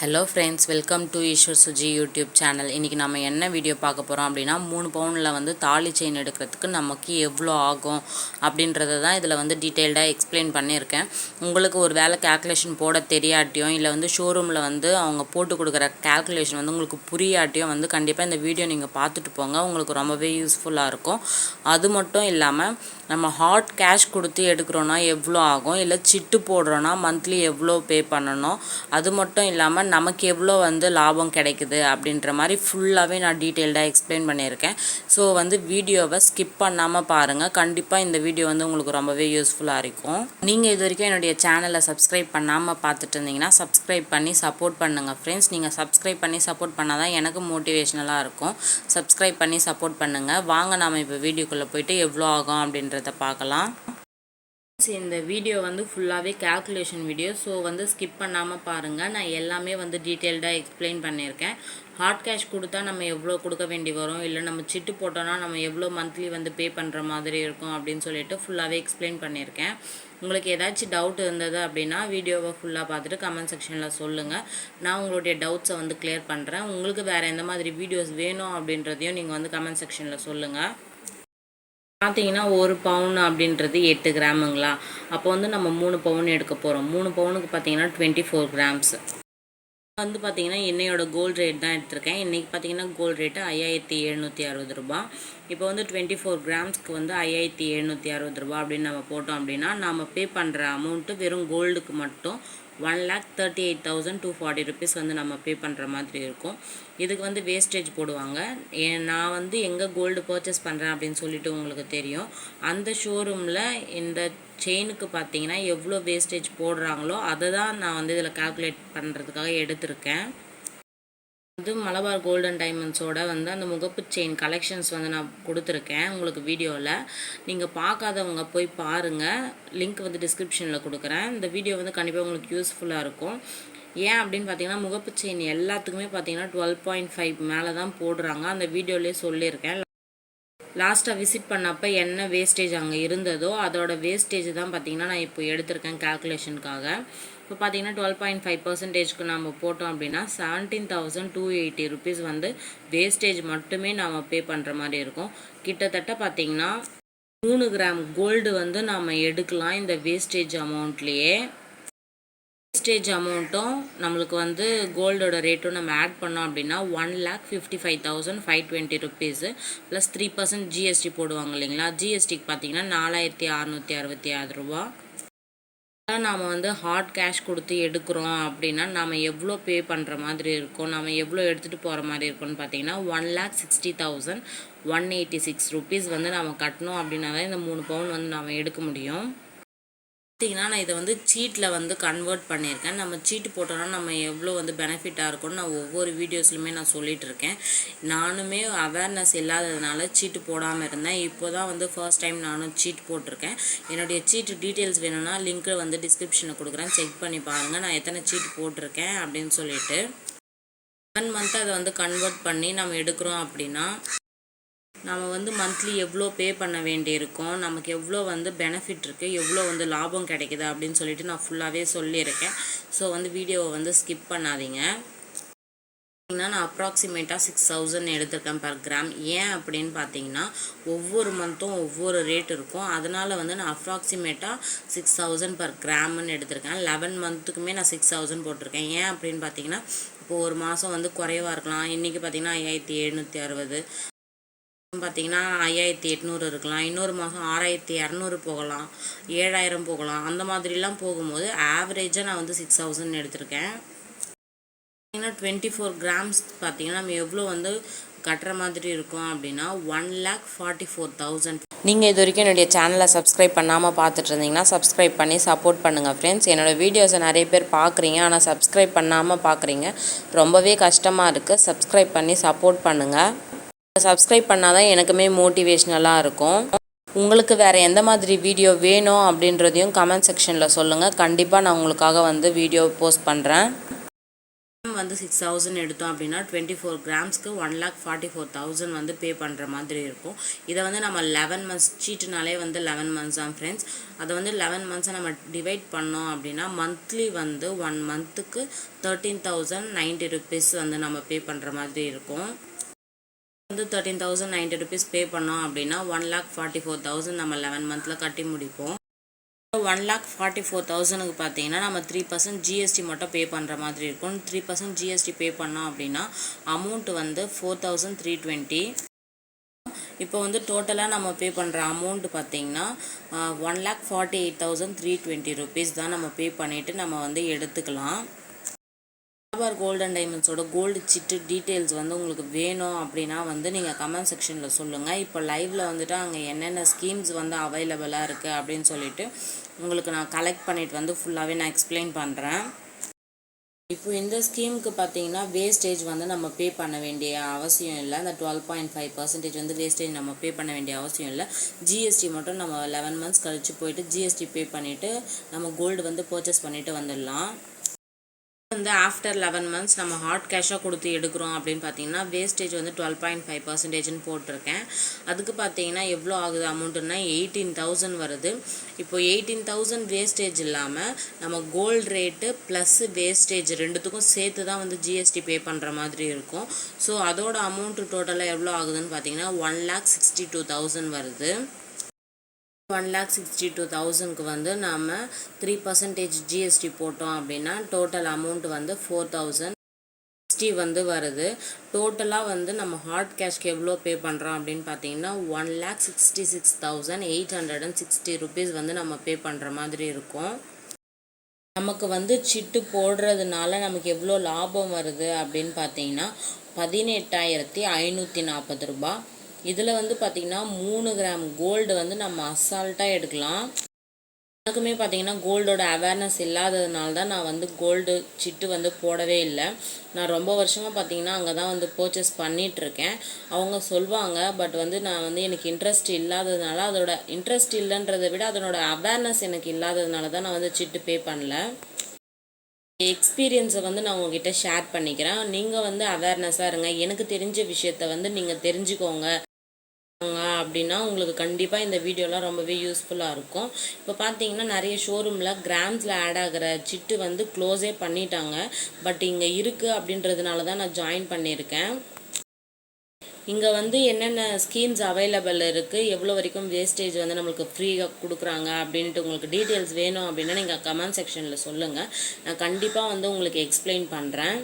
Hello friends, welcome to Eswar Suji YouTube channel. இன்றைக்கி நம்ம என்ன வீடியோ பார்க்க போகிறோம் அப்படின்னா 3 பவுனில் வந்து தாலி செயின் எடுக்கிறதுக்கு நமக்கு எவ்வளோ ஆகும் அப்படின்றத தான் இதில் வந்து டீட்டெயில்டாக எக்ஸ்பிளைன் பண்ணியிருக்கேன். உங்களுக்கு ஒரு வேலை கேல்குலேஷன் போட தெரியாட்டியும் இல்லை வந்து ஷோரூமில் வந்து அவங்க போட்டு கொடுக்குற கேல்குலேஷன் வந்து உங்களுக்கு புரியாட்டியும் வந்து கண்டிப்பாக இந்த வீடியோ நீங்கள் பார்த்துட்டு போங்க, உங்களுக்கு ரொம்பவே யூஸ்ஃபுல்லாக இருக்கும். அது மட்டும் இல்லாமல் நம்ம ஹாட் கேஷ் கொடுத்து எடுக்கிறோன்னா எவ்வளோ ஆகும், இல்லை சிட்டு போடுறோன்னா மந்த்லி எவ்வளோ பே பண்ணணும், அது மட்டும் இல்லாமல் நமக்கு எவ்வளோ வந்து லாபம் கிடைக்குது அப்படின்ற மாதிரி ஃபுல்லாகவே நான் டீட்டெயில்டாக எக்ஸ்பிளைன் பண்ணியிருக்கேன். ஸோ வந்து வீடியோவை ஸ்கிப் பண்ணாமல் பாருங்கள். கண்டிப்பாக இந்த வீடியோ வந்து உங்களுக்கு ரொம்பவே யூஸ்ஃபுல்லாக இருக்கும். நீங்கள் இது வரைக்கும் என்னுடைய சேனலை சப்ஸ்கிரைப் பண்ணாமல் பார்த்துட்டு இருந்தீங்கன்னா சப்ஸ்கிரைப் பண்ணி சப்போர்ட் பண்ணுங்கள் ஃப்ரெண்ட்ஸ். நீங்கள் சப்ஸ்கிரைப் பண்ணி சப்போர்ட் பண்ணால் தான் எனக்கு மோட்டிவேஷ்னலாக இருக்கும். சப்ஸ்கிரைப் பண்ணி சப்போர்ட் பண்ணுங்கள். வாங்க நாம் இப்போ வீடியோக்குள்ளே போயிட்டு எவ்வளோ ஆகும் அப்படின்றத பார்க்கலாம். இந்த வீடியோ வந்து ஃபுல்லாகவே கேல்குலேஷன் வீடியோ, ஸோ வந்து ஸ்கிப் பண்ணாமல் பாருங்கள். நான் எல்லாமே வந்து டீட்டெயில்டாக எக்ஸ்பிளைன் பண்ணியிருக்கேன். ஹாட் கேஷ் கொடுத்தா நம்ம எவ்வளோ கொடுக்க வேண்டி வரும், இல்லை நம்ம சிட்டு போட்டோன்னா நம்ம எவ்வளோ மந்த்லி வந்து பே பண்ணுற மாதிரி இருக்கும் அப்படின்னு சொல்லிட்டு ஃபுல்லாகவே எக்ஸ்பிளைன் பண்ணியிருக்கேன். உங்களுக்கு ஏதாச்சும் டவுட் இருந்தது அப்படின்னா வீடியோவை ஃபுல்லாக பார்த்துட்டு கமெண்ட் செக்ஷனில் சொல்லுங்கள். நான் உங்களுடைய டவுட்ஸை வந்து கிளியர் பண்ணுறேன். உங்களுக்கு வேறு எந்த மாதிரி வீடியோஸ் வேணும் அப்படின்றதையும் நீங்கள் வந்து கமெண்ட் செக்ஷனில் சொல்லுங்கள். பார்த்தீங்கன்னா 1 பவுன் அப்படின்றது 8 கிராமுங்களா, அப்போ வந்து நம்ம 3 பவுன் எடுக்க போகிறோம். 3 பவுனுக்கு பார்த்தீங்கன்னா 24 கிராம்ஸ் வந்து பார்த்தீங்கன்னா என்னையோட கோல்டு ரேட் தான் எடுத்திருக்கேன். இன்றைக்கி பார்த்தீங்கன்னா கோல்டு ரேட்டு 5760 ரூபா. இப்போ வந்து 24 கிராம்ஸ்க்கு வந்து 5760 ரூபா அப்படின்னு நம்ம போட்டோம் அப்படின்னா நம்ம பே பண்ணுற அமௌண்ட்டு வெறும் கோல்டுக்கு மட்டும் 1,38,240 ருபீஸ் வந்து நம்ம பே பண்ணுற மாதிரி இருக்கும். இதுக்கு வந்து வேஸ்டேஜ் போடுவாங்க. நான் வந்து எங்கே கோல்டு பர்ச்சேஸ் பண்ணுறேன் அப்படின்னு சொல்லிட்டு உங்களுக்கு தெரியும். அந்த ஷோரூமில் இந்த செயினுக்கு பார்த்தீங்கன்னா எவ்வளோ வேஸ்டேஜ் போடுறாங்களோ அதை தான் நான் வந்து இதில் கால்குலேட் பண்ணுறதுக்காக எடுத்திருக்கேன். வந்து மலபார் கோல்டன் டைமண்ட்ஸோட வந்து அந்த முகப்பு செயின் கலெக்ஷன்ஸ் வந்து நான் கொடுத்துருக்கேன் உங்களுக்கு வீடியோவில். நீங்கள் பார்க்காதவங்க போய் பாருங்கள், லிங்க் வந்து டிஸ்கிரிப்ஷனில் கொடுக்குறேன். இந்த வீடியோ வந்து கண்டிப்பாக உங்களுக்கு யூஸ்ஃபுல்லாக இருக்கும். ஏன் அப்படின்னு பார்த்தீங்கன்னா முகப்பு செயின் எல்லாத்துக்குமே பார்த்தீங்கன்னா 12.5 மேலே தான் போடுறாங்க. அந்த வீடியோலேயே சொல்லியிருக்கேன். லாஸ்ட்டாக விசிட் பண்ணப்போ என்ன வேஸ்டேஜ் அங்கே இருந்ததோ அதோட வேஸ்டேஜ் தான் பார்த்தீங்கன்னா நான் இப்போ எடுத்திருக்கேன் கேல்குலேஷனுக்காக. இப்போ பார்த்தீங்கன்னா 12.5% நம்ம போட்டோம் அப்படின்னா 17,280 ருபீஸ் வந்து வேஸ்டேஜ் மட்டுமே நாம் பே பண்ணுற மாதிரி இருக்கும். கிட்டத்தட்ட பார்த்தீங்கன்னா 3 கிராம் கோல்டு வந்து நாம் எடுக்கலாம் இந்த வேஸ்டேஜ் அமௌண்ட்லேயே. வேஸ்டேஜ் அமௌண்ட்டும் நம்மளுக்கு வந்து கோல்டோட ரேட்டும் நம்ம ஆட் பண்ணோம் அப்படின்னா 1,55,520 ருபீஸு ப்ளஸ் 3% ஜிஎஸ்டி போடுவாங்க இல்லைங்களா. ஜிஎஸ்டிக்கு பார்த்தீங்கன்னா 4,666 ரூபா. நாம் வந்து ஹாட் கேஷ் கொடுத்து எடுக்கிறோம் அப்படின்னா நம்ம எவ்வளோ பே பண்ணுற மாதிரி இருக்கும், நம்ம எவ்வளோ எடுத்துகிட்டு போகிற மாதிரி இருக்கும்னு பார்த்தீங்கன்னா 1,60,186 ருபீஸ் வந்து நம்ம கட்டணும் அப்படின்னா தான் இந்த 3 பவுன் வந்து நாம் எடுக்க முடியும். பார்த்தீங்கன்னா நான் இதை வந்து சீட்டில் வந்து கன்வெர்ட் பண்ணியிருக்கேன். நம்ம சீட்டு போட்டோன்னா நம்ம எவ்வளோ வந்து பெனிஃபிட்டாக இருக்கும்னு நான் ஒவ்வொரு வீடியோஸ்லையுமே நான் சொல்லிகிட்டு இருக்கேன். நானுமே அவேர்னஸ் இல்லாததுனால சீட்டு போடாமல் இருந்தேன். இப்போ தான் வந்து ஃபர்ஸ்ட் டைம் நானும் சீட் போட்டிருக்கேன். என்னுடைய சீட்டு டீட்டெயில்ஸ் வேணும்னா லிங்க்கு வந்து டிஸ்கிரிப்ஷனில் கொடுக்குறேன், செக் பண்ணி பாருங்கள் நான் எத்தனை சீட்டு போட்டிருக்கேன் அப்படின்னு சொல்லிட்டு. 1 மந்த் அதை வந்து கன்வெர்ட் பண்ணி நம்ம எடுக்கிறோம் அப்படின்னா நம்ம வந்து மந்த்லி எவ்வளோ பே பண்ண வேண்டியிருக்கும், நமக்கு எவ்வளோ வந்து பெனிஃபிட் இருக்குது, எவ்வளோ வந்து லாபம் கிடைக்குது அப்படின்னு சொல்லிட்டு நான் ஃபுல்லாகவே சொல்லியிருக்கேன். ஸோ வந்து வீடியோவை வந்து ஸ்கிப் பண்ணாதீங்க. நான் அப்ராக்சிமேட்டாக 6,000 எடுத்திருக்கேன் பர் கிராம். ஏன் அப்படின்னு பார்த்தீங்கன்னா ஒவ்வொரு மந்த்தும் ஒவ்வொரு ரேட் இருக்கும். அதனால் வந்து நான் அப்ராக்சிமேட்டாக 6,000 பர் கிராம்னு எடுத்திருக்கேன். 11 மந்த்துக்குமே நான் 6,000 போட்டிருக்கேன். ஏன் அப்படின்னு பார்த்தீங்கன்னா இப்போ ஒரு மாதம் வந்து குறைவாக இருக்கலாம். இன்றைக்கி பார்த்தீங்கன்னா 5,760 பார்த்தீங்கன்னா 5,800 இருக்கலாம். இன்னொரு மாதம் 6,200 போகலாம், 7,000 போகலாம். அந்த மாதிரிலாம் போகும்போது ஆவரேஜாக நான் வந்து 6,000 எடுத்திருக்கேன். பார்த்தீங்கன்னா 24 கிராம்ஸ் பார்த்தீங்கன்னா நம்ம எவ்வளோ வந்து கட்டுற மாதிரி இருக்கும் அப்படின்னா 1,44,000. நீங்கள் இது வரைக்கும் என்னுடைய சேனலை சப்ஸ்கிரைப் பண்ணாமல் பார்த்துட்டு இருந்தீங்கன்னா சப்ஸ்கிரைப் பண்ணி சப்போர்ட் பண்ணுங்கள் ஃப்ரெண்ட்ஸ். என்னோடய வீடியோஸை நிறைய பேர் பார்க்குறீங்க, ஆனால் சப்ஸ்கிரைப் பண்ணாமல் பார்க்குறீங்க. ரொம்பவே கஷ்டமாக இருக்குது. சப்ஸ்கிரைப் பண்ணி சப்போர்ட் பண்ணுங்கள். சப்ஸ்கிரைப் பண்ணால் தான் எனக்குமே மோட்டிவேஷ்னலாக இருக்கும். உங்களுக்கு வேறு எந்த மாதிரி வீடியோ வேணும் அப்படின்றதையும் கமெண்ட் செக்ஷனில் சொல்லுங்கள். கண்டிப்பாக நான் உங்களுக்காக வந்து வீடியோ போஸ்ட் பண்ணுறேன். வந்து 6000 எடுத்தோம் அப்படின்னா 24 கிராம்ஸ்க்கு 1,44,000 வந்து பே பண்ணுற மாதிரி இருக்கும். இதை வந்து நம்ம 11 மந்த்ஸ் சீட்டுனாலே வந்து 11 மந்த்ஸ் தான் ஃப்ரெண்ட்ஸ். அதை வந்து 11 மந்த்ஸை நம்ம டிவைட் பண்ணோம் அப்படின்னா மந்த்லி வந்து 1 மந்த்துக்கு 13,090 rupees வந்து நம்ம பே பண்ணுற மாதிரி இருக்கும். வந்து 13,090 rupees பே பண்ணோம் அப்படின்னா 1,44,000 நம்ம 11 மந்த்தில் கட்டி முடிப்போம். 1,44,000க்கு பார்த்தீங்கன்னா நம்ம 3% ஜிஎஸ்டி மட்டும் பே பண்ணுற மாதிரி இருக்கும். 3% ஜிஎஸ்டி பே பண்ணோம் அப்படின்னா அமௌண்ட் வந்து 4,320. இப்போ வந்து டோட்டலாக நம்ம பே பண்ணுற அமௌண்ட் பார்த்தீங்கன்னா 1,48,320 rupees தான் நம்ம பே பண்ணிவிட்டு நம்ம வந்து எடுத்துக்கலாம். மலபார் கோல்ட் அண்ட் டைமண்ட்ஸோட கோல்டு சிட்டு டீட்டெயில்ஸ் வந்து உங்களுக்கு வேணும் அப்படின்னா வந்து நீங்கள் கமெண்ட் செக்ஷனில் சொல்லுங்கள். இப்போ லைவில் வந்துட்டு அங்கே என்னென்ன ஸ்கீம்ஸ் வந்து அவைலபிளாக இருக்குது அப்படின்னு சொல்லிட்டு உங்களுக்கு நான் கலெக்ட் பண்ணிவிட்டு வந்து ஃபுல்லாகவே நான் எக்ஸ்பிளைன் பண்ணுறேன். இப்போ இந்த ஸ்கீமுக்கு பார்த்தீங்கன்னா வேஸ்டேஜ் வந்து நம்ம பே பண்ண வேண்டிய அவசியம் இல்லை. அந்த 12.5% வந்து வேஸ்டேஜ் நம்ம பே பண்ண வேண்டிய அவசியம் இல்லை. ஜிஎஸ்டி மட்டும் நம்ம 11 மந்த்ஸ் கழித்து போயிட்டு ஜிஎஸ்டி பே பண்ணிவிட்டு நம்ம கோல்டு வந்து பர்ச்சேஸ் பண்ணிவிட்டு வந்துடலாம். வந்து ஆஃப்டர் 11 மந்த்ஸ் நம்ம ஹார்ட் கேஷாக கொடுத்து எடுக்கிறோம் அப்படின்னு பார்த்தீங்கன்னா வேஸ்டேஜ் வந்து 12.5%ன்னு போட்டிருக்கேன். அதுக்கு பார்த்தீங்கன்னா எவ்வளோ ஆகுது அமௌண்ட்டுன்னா 18,000 வருது. இப்போ 18,000 வேஸ்டேஜ் இல்லாமல் நம்ம கோல்டு ரேட்டு ப்ளஸ் வேஸ்டேஜ் ரெண்டுத்துக்கும் சேர்த்து தான் வந்து ஜிஎஸ்டி பே பண்ணுற மாதிரி இருக்கும். ஸோ அதோட அமௌண்ட்டு டோட்டலாக எவ்வளோ ஆகுதுன்னு பார்த்தீங்கன்னா 1,62,000 வருது. 1,62,000க்கு வந்து நம்ம 3% ஜிஎஸ்டி போட்டோம் அப்படின்னா டோட்டல் அமௌண்ட் வந்து 4,060 வந்து வருது. டோட்டலாக வந்து நம்ம ஹார்ட் கேஷ்க்கு எவ்வளோ பே பண்ணுறோம் அப்படின்னு பார்த்தீங்கன்னா 1,66,860 rupees வந்து நம்ம பே பண்ணுற மாதிரி இருக்கும். நமக்கு வந்து சிட்டு போடுறதுனால நமக்கு எவ்வளோ லாபம் வருது அப்படின்னு பார்த்தீங்கன்னா 18,540 ரூபாய். இதில் வந்து பார்த்திங்கன்னா 3 கிராம் கோல்டு வந்து நம்ம அசால்ட்டாக எடுக்கலாம். எனக்குமே பார்த்திங்கன்னா கோல்டோட அவேர்னஸ் இல்லாததுனால தான் நான் வந்து கோல்டு சிட்டு வந்து போடவே இல்லை. நான் ரொம்ப வருஷமாக பார்த்திங்கன்னா அங்கே தான் வந்து பர்ச்சேஸ் பண்ணிகிட்ருக்கேன். அவங்க சொல்லுவாங்க, பட் வந்து நான் வந்து எனக்கு இன்ட்ரெஸ்ட் இல்லாததுனால, அதோட இன்ட்ரெஸ்ட் இல்லைன்றதை விட அதனோட அவேர்னஸ் எனக்கு இல்லாததுனால தான் நான் வந்து சிட்டு பே பண்ணல. எக்ஸ்பீரியன்ஸை வந்து நான் உங்ககிட்ட ஷேர் பண்ணிக்கிறேன். நீங்கள் வந்து அவேர்னஸாக இருங்க. எனக்கு தெரிஞ்ச விஷயத்த வந்து நீங்கள் தெரிஞ்சுக்கோங்க அப்படின்னா உங்களுக்கு கண்டிப்பாக இந்த வீடியோலாம் ரொம்பவே யூஸ்ஃபுல்லாக இருக்கும். இப்போ பார்த்தீங்கன்னா நிறைய ஷோரூமில் கிராம்ஸில் ஆட் ஆகிற சிட்டு வந்து க்ளோஸே பண்ணிட்டாங்க. பட் இங்கே இருக்குது அப்படின்றதுனால தான் நான் ஜாயின் பண்ணியிருக்கேன். இங்கே வந்து என்னென்ன ஸ்கீம்ஸ் அவைலபிள் இருக்குது, எவ்வளோ வரைக்கும் வேஸ்டேஜ் வந்து நம்மளுக்கு ஃப்ரீயாக கொடுக்குறாங்க அப்படின்ட்டு உங்களுக்கு டீட்டெயில்ஸ் வேணும் அப்படின்னா நீங்கள் கமெண்ட் செக்ஷனில் சொல்லுங்கள். நான் கண்டிப்பாக வந்து உங்களுக்கு எக்ஸ்பிளைன் பண்ணுறேன்.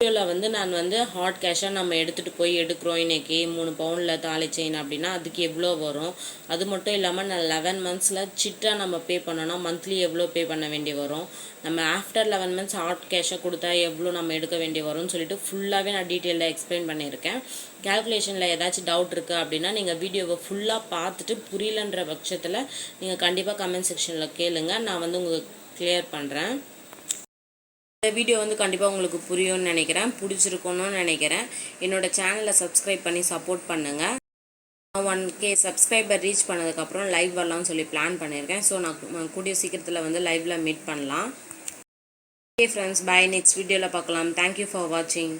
வீடியோவில் வந்து நான் வந்து ஹாட் கேஷாக நம்ம எடுத்துகிட்டு போய் எடுக்கிறோம் இன்றைக்கி 3 பவுனில் தாலி செயின் அப்படின்னா அதுக்கு எவ்வளோ வரும். அது மட்டும் இல்லாமல் நான் 11 மந்த்ஸில் சிட்டாக நம்ம பே பண்ணோன்னா மந்த்லி எவ்வளோ பே பண்ண வேண்டி வரும், நம்ம ஆஃப்டர் 11 மந்த்ஸ் ஹாட் கேஷாக கொடுத்தா எவ்வளோ நம்ம எடுக்க வேண்டி வரும்னு சொல்லிட்டு ஃபுல்லாகவே நான் டீட்டெயிலாக எக்ஸ்பிளைன் பண்ணியிருக்கேன். கேல்குலேஷனில் ஏதாச்சும் டவுட் இருக்குது அப்படின்னா நீங்கள் வீடியோவை ஃபுல்லாக பார்த்துட்டு புரியலன்ற பட்சத்தில் நீங்கள் கண்டிப்பாக கமெண்ட் செக்ஷனில் கேளுங்க. நான் வந்து உங்களுக்கு கிளியர் பண்ணுறேன். இந்த வீடியோ வந்து கண்டிப்பாக உங்களுக்கு புரியும்னு நினைக்கிறேன், பிடிச்சிருக்கணும்னு நினைக்கிறேன். என்னோடய சேனலை சப்ஸ்கிரைப் பண்ணி சப்போர்ட் பண்ணுங்கள். 1K சப்ஸ்கிரைபர் ரீச் பண்ணதுக்கப்புறம் லைவ் வரலாம்னு சொல்லி பிளான் பண்ணியிருக்கேன். ஸோ நான் கூடிய சீக்கிரத்தில் வந்து லைவில் மீட் பண்ணலாம். Okay friends, by. நெக்ஸ்ட் வீடியோவில் பார்க்கலாம். தேங்க்யூ ஃபார் வாட்சிங்.